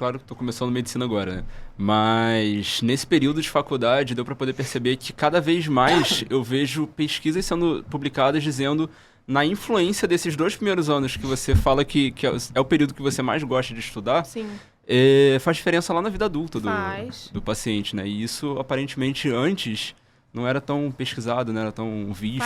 claro que estou começando medicina agora, né? Mas nesse período de faculdade deu para poder perceber que cada vez mais eu vejo pesquisas sendo publicadas dizendo na influência desses 2 primeiros anos que você fala que é o período que você mais gosta de estudar, Sim. Faz diferença lá na vida adulta do paciente, né? E isso, aparentemente, antes não era tão pesquisado, não era tão visto.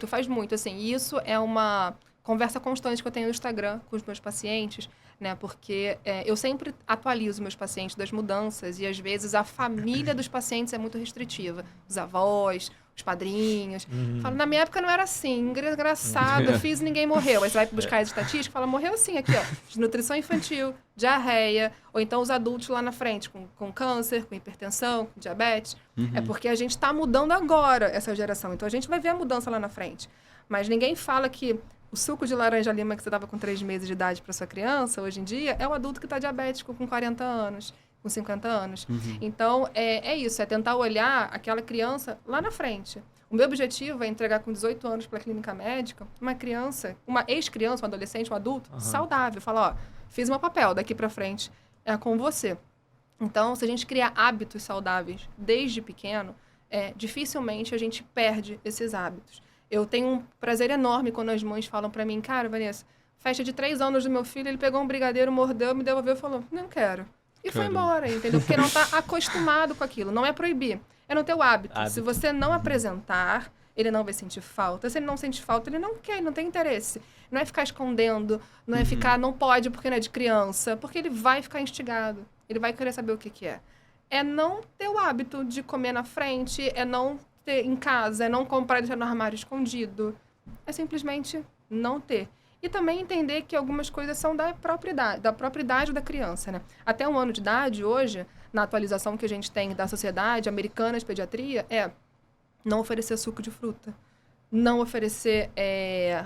Faz muito. Assim, isso é uma conversa constante que eu tenho no Instagram com os meus pacientes, né? Porque eu sempre atualizo meus pacientes das mudanças e, às vezes, a família dos pacientes é muito restritiva. Os avós, os padrinhos. Falo, na minha época não era assim, engraçado, fiz e ninguém morreu. Aí você vai buscar as estatísticas e fala, morreu assim, aqui, ó, desnutrição infantil, diarreia, ou então os adultos lá na frente, com câncer, com hipertensão, com diabetes. É porque a gente está mudando agora essa geração, então a gente vai ver a mudança lá na frente. Mas ninguém fala que o suco de laranja-lima que você dava com 3 meses de idade para sua criança, hoje em dia, é o adulto que está diabético com 40 anos. Com 50 anos. Então, é isso, é tentar olhar aquela criança lá na frente. O meu objetivo é entregar com 18 anos para a clínica médica uma criança, uma ex-criança, um adolescente, um adulto, saudável. Falar, ó, fiz meu papel, daqui para frente é com você. Então, se a gente criar hábitos saudáveis desde pequeno, dificilmente a gente perde esses hábitos. Eu tenho um prazer enorme quando as mães falam para mim, cara, Vanessa, festa de 3 anos do meu filho, ele pegou um brigadeiro, mordeu, me devolveu e falou, não quero. E foi embora, entendeu? Porque não está acostumado com aquilo. Não é proibir, é não ter o hábito. Se você não apresentar, ele não vai sentir falta. Se ele não sente falta, ele não quer, ele não tem interesse. Não é ficar escondendo, não é ficar, não pode porque não é de criança, porque ele vai ficar instigado. Ele vai querer saber o que é. É não ter o hábito de comer na frente, é não ter em casa, é não comprar e deixar no armário escondido. É simplesmente não ter. E também entender que algumas coisas são da própria idade da criança, né? Até 1 ano de idade, hoje, na atualização que a gente tem da Sociedade Americana de Pediatria, não oferecer suco de fruta, não oferecer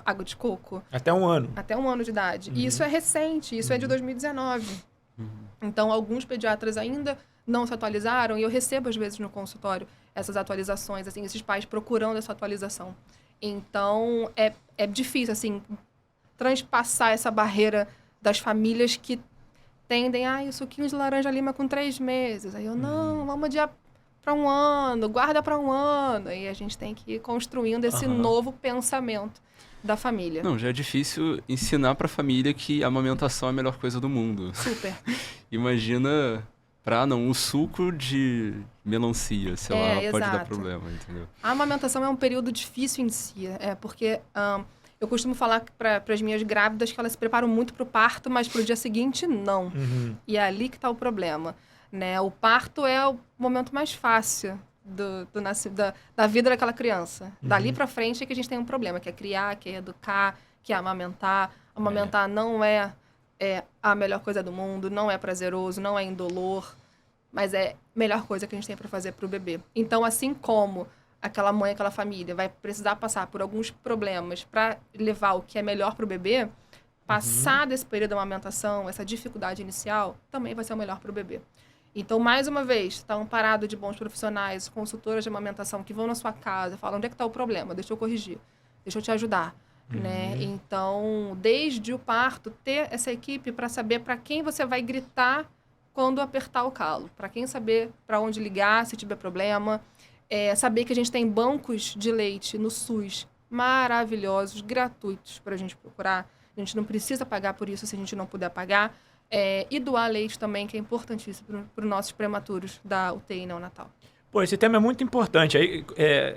água de coco. Até 1 ano. Até 1 ano de idade. E isso é recente, isso é de 2019. Então, alguns pediatras ainda não se atualizaram e eu recebo, às vezes, no consultório essas atualizações, assim, esses pais procurando essa atualização. Então, é difícil, assim, transpassar essa barreira das famílias que tendem, o suquinho de laranja-lima com 3 meses. Aí eu, não, vamos adiar para 1 ano, guarda para 1 ano. Aí a gente tem que ir construindo esse novo pensamento da família. Não, já é difícil ensinar para a família que a amamentação é a melhor coisa do mundo. Super. Imagina o suco de melancia, sei lá, pode dar problema, entendeu? A amamentação é um período difícil em si, porque... eu costumo falar para as minhas grávidas que elas se preparam muito para o parto, mas para o dia seguinte, não. E é ali que está o problema, né? O parto é o momento mais fácil da vida daquela criança. Dali para frente é que a gente tem um problema, que é criar, que é educar, que é amamentar. Amamentar não é a melhor coisa do mundo, não é prazeroso, não é indolor, mas é a melhor coisa que a gente tem para fazer para o bebê. Então, assim como aquela mãe, aquela família vai precisar passar por alguns problemas para levar o que é melhor para o bebê, passar desse período de amamentação, essa dificuldade inicial, também vai ser o melhor para o bebê. Então, mais uma vez, está amparado de bons profissionais, consultoras de amamentação que vão na sua casa, falam, onde é que está o problema? Deixa eu corrigir, deixa eu te ajudar. Né? Então, desde o parto, ter essa equipe para saber para quem você vai gritar quando apertar o calo, para quem saber para onde ligar se tiver problema. Saber que a gente tem bancos de leite no SUS maravilhosos, gratuitos para a gente procurar. A gente não precisa pagar por isso se a gente não puder pagar. E doar leite também, que é importantíssimo para os nossos prematuros da UTI neonatal. Pô, esse tema é muito importante. Aí,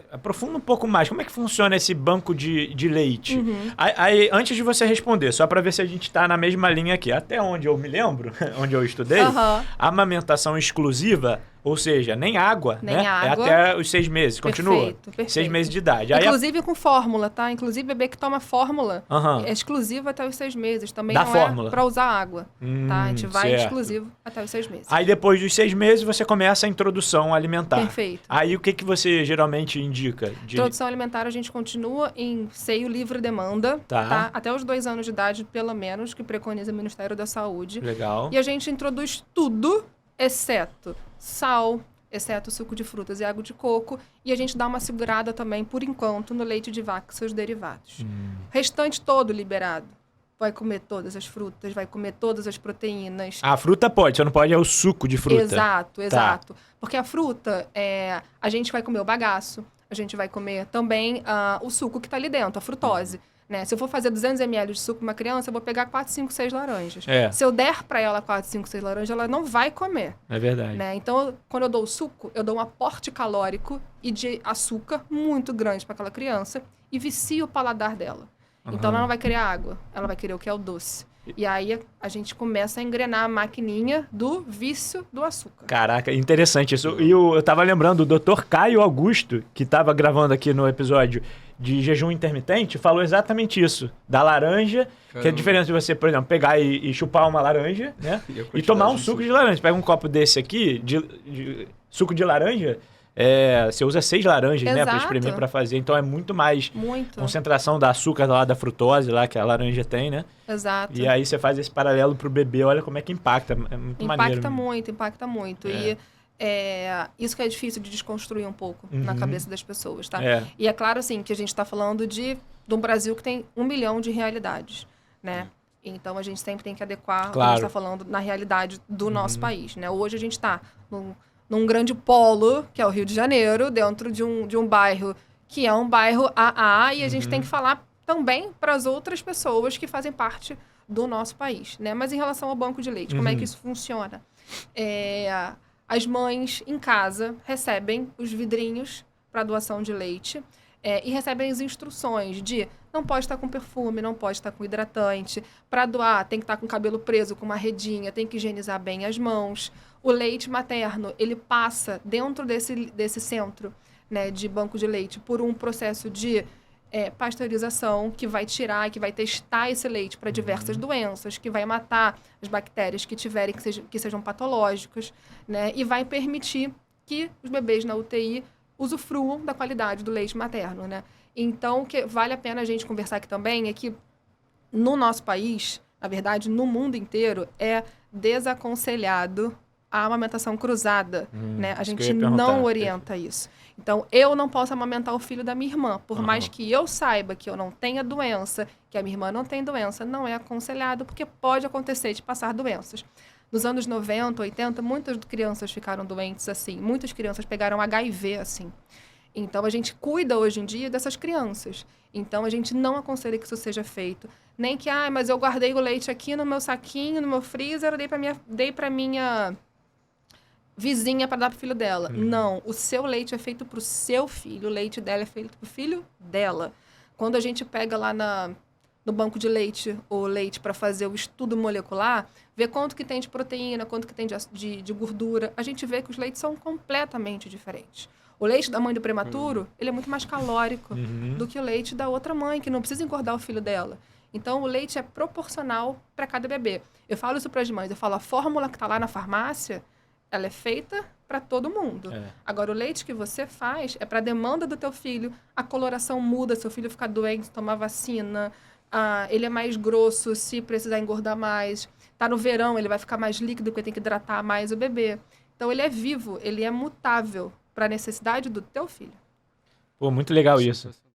aprofunda um pouco mais. Como é que funciona esse banco de leite? Aí, antes de você responder, só para ver se a gente está na mesma linha aqui. Até onde eu me lembro, onde eu estudei, a amamentação exclusiva, ou seja, nem água, né? Água. É até os 6 meses. Continua. Perfeito. 6 meses de idade. Inclusive com fórmula, tá? Inclusive bebê que toma fórmula é exclusivo até os 6 meses. Também da não fórmula. É para usar água, tá? A gente vai certo. exclusivo até os 6 meses. Aí depois dos 6 meses você começa a introdução alimentar. Perfeito. Aí o que você geralmente indica? Introdução alimentar a gente continua em seio livre demanda, tá? Até os 2 anos de idade, pelo menos, que preconiza o Ministério da Saúde. Legal. E a gente introduz tudo, exceto sal, exceto suco de frutas e água de coco, e a gente dá uma segurada também, por enquanto, no leite de vaca e seus derivados. O restante todo liberado. vai comer todas as frutas, vai comer todas as proteínas. A fruta pode, só não pode é o suco de fruta. Exato, exato. Porque a fruta, a gente vai comer o bagaço, a gente vai comer também o suco que está ali dentro, a frutose. Né? Se eu for fazer 200 ml de suco para uma criança, eu vou pegar 4, 5, 6 laranjas. Se eu der para ela 4, 5, 6 laranjas, ela não vai comer. É verdade. Né? Então, quando eu dou o suco, eu dou um aporte calórico e de açúcar muito grande para aquela criança e vicio o paladar dela. Então, ela não vai querer água, ela vai querer o que é o doce. E aí, a gente começa a engrenar a maquininha do vício do açúcar. Caraca, interessante isso. E eu tava lembrando, o Dr. Caio Augusto, que tava gravando aqui no episódio de jejum intermitente, falou exatamente isso. Da laranja, que é a diferença de você, por exemplo, pegar e chupar uma laranja, né? E tomar um suco de laranja. Pega um copo desse aqui, de suco de laranja, você usa 6 laranjas, né, para espremer, para fazer. Então é muito mais concentração da açúcar lá, da frutose lá, que a laranja tem, né? Exato. E aí você faz esse paralelo pro bebê, olha como é que impacta. É muito maneiro. Impacta muito. E isso que é difícil de desconstruir um pouco na cabeça das pessoas, tá? E é claro, assim, que a gente está falando de um Brasil que tem 1 milhão de realidades, né? Então, a gente sempre tem que adequar o que a gente está falando na realidade do nosso país, né? Hoje a gente está num grande polo, que é o Rio de Janeiro, dentro de um bairro que é um bairro AA, e a gente tem que falar também para as outras pessoas que fazem parte do nosso país, né? Mas em relação ao banco de leite, como é que isso funciona? As mães em casa recebem os vidrinhos para doação de leite e recebem as instruções de não pode estar com perfume, não pode estar com hidratante. Para doar, tem que estar com o cabelo preso, com uma redinha, tem que higienizar bem as mãos. O leite materno, ele passa dentro desse centro, né, de banco de leite por um processo de pasteurização que vai tirar, que vai testar esse leite para diversas doenças, que vai matar as bactérias que tiverem, que sejam patológicas, né, e vai permitir que os bebês na UTI usufruam da qualidade do leite materno, né? Então, o que vale a pena a gente conversar aqui também é que no nosso país, na verdade, no mundo inteiro, é desaconselhado a amamentação cruzada, né? A gente não orienta isso. Então, eu não posso amamentar o filho da minha irmã. Por mais que eu saiba que eu não tenha doença, que a minha irmã não tem doença, não é aconselhado, porque pode acontecer de passar doenças. Nos anos 90, 80, muitas crianças ficaram doentes assim. Muitas crianças pegaram HIV assim. Então, a gente cuida hoje em dia dessas crianças. Então, a gente não aconselha que isso seja feito. Nem que, mas eu guardei o leite aqui no meu saquinho, no meu freezer, dei para minha vizinha para dar pro filho dela. Não, o seu leite é feito pro seu filho, o leite dela é feito pro filho dela. Quando a gente pega lá no banco de leite o leite para fazer o estudo molecular, vê quanto que tem de proteína, quanto que tem de gordura, a gente vê que os leites são completamente diferentes. O leite da mãe do prematuro, ele é muito mais calórico do que o leite da outra mãe, que não precisa engordar o filho dela. Então, o leite é proporcional para cada bebê. Eu falo isso para as mães, eu falo, a fórmula que está lá na farmácia, ela é feita para todo mundo. Agora, o leite que você faz é para a demanda do teu filho, a coloração muda, seu filho fica doente, tomar vacina, ele é mais grosso se precisar engordar mais. Tá no verão, ele vai ficar mais líquido porque tem que hidratar mais o bebê. Então, ele é vivo, ele é mutável para a necessidade do teu filho. Pô, muito legal isso.